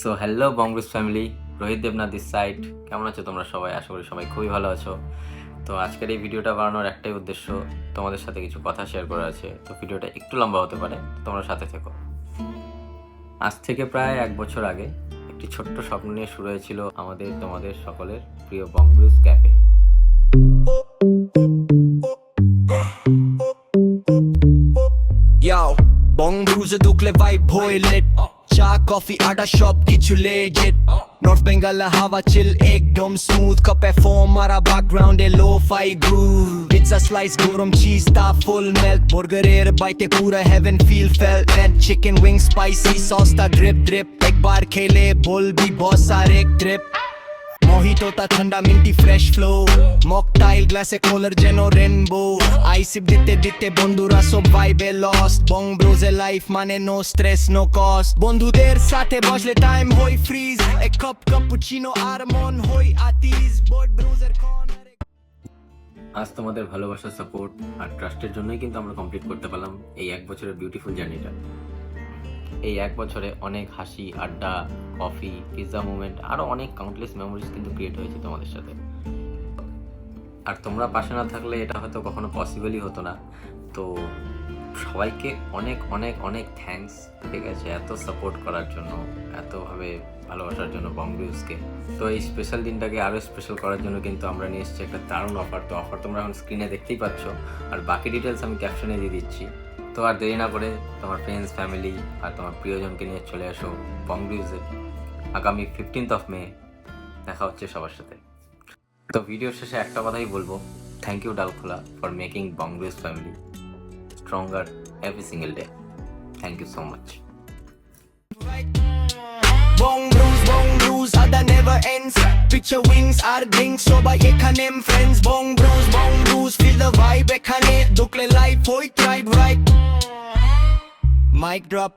So hello বংব্রুজ family, Rohit Debnath this side. কেমন আছো তোমরা সবাই? আশা করি সবাই খুবই ভালো আছো। তো আজকের এই ভিডিওটা বানানোর একটাই উদ্দেশ্য, তোমাদের সাথে কিছু কথা শেয়ার করা আছে। তো ভিডিওটা একটু লম্বা হতে পারে, তোমরা সাথে থেকো। আজ থেকে প্রায় 1 বছর আগে একটি ছোট্ট স্বপ্ন নিয়ে শুরু হয়েছিল আমাদের তোমাদের সকলের প্রিয় বংব্রুজ ক্যাফে। Yo, বংব্রুজে ঢুকলে ভাইব হয়ে লেট চা কফি আড্ডা সব কিছু লেজেট নর্থ বেঙ্গলে হাওয়া চিল একদম স্মুথ কাপে ফোম মারা ব্যাকগ্রাউন্ডে lo fi groove pizza slice গরম চিজ তা ফুল মেল্ট বার্গারের বাইতে পুরো heaven feel felt and chicken wing spicy sauce তা ড্রিপ ড্রিপ একবার খেলে বলবি বস আর এক ট্রিপ মোহিতো তা ঠান্ডা মিন্টি ফ্রেশ ফ্লো মকটাইল গ্লাসে কোলার যেন রেনবো আইসিপ দিতে দিতে বন্ধুরা সব ভাইবে লস্ট বংব্রুজে লাইফ মানে নো স্ট্রেস নো কস্ট বন্ধুদের সাথে বসলে টাইম হই ফ্রিজ এক কাপ ক্যাপুচিনো আর মন হই আতিস বংব্রুজের কর্নারে। আজ তোমাদের ভালোবাসা, সাপোর্ট আর ট্রাস্টের জন্যই কিন্তু আমরা কমপ্লিট করতে পারলাম এই 1 বছরের বিউটিফুল জার্নিটা। এই 1 বছরে অনেক হাসি, আড্ডা, কফি, পিৎজা মুভমেন্ট, আরও অনেক কাউন্টলেস মেমোরিজ কিন্তু ক্রিয়েট হয়েছে তোমাদের সাথে। আর তোমরা পাশে না থাকলে এটা হয়তো কখনো পসিবলই হতো না। তো সবাইকে অনেক অনেক অনেক থ্যাঙ্কস, ঠিক আছে, এত সাপোর্ট করার জন্য, এতভাবে ভালোবাসার জন্য বংব্রুজকে। তো এই স্পেশাল দিনটাকে আরও স্পেশাল করার জন্য কিন্তু আমরা নিয়ে এসেছি একটা দারুণ অফার। তো অফার তোমরা এখন স্ক্রিনে দেখতেই পাচ্ছ, আর বাকি ডিটেলস আমি ক্যাপশনে দিয়ে দিচ্ছি। তো আর দেরি না করে তোমার ফ্রেন্ডস, ফ্যামিলি আর তোমার প্রিয়জনকে নিয়ে চলে আসো বংব্রুজে। আগামী 15th মে দেখা হচ্ছে সবার সাথে। তো ভিডিওর শেষে একটা কথাই বলবো, thank you Dalkhola for making বংব্রুজ family stronger every single day. Thank you so much. বংব্রুজ adda never ends picture wings আর drinks সবাই এখানে friends বংব্রুজ feel the vibe এখানে ঢুকলে লাইফ হই thrive right mic drop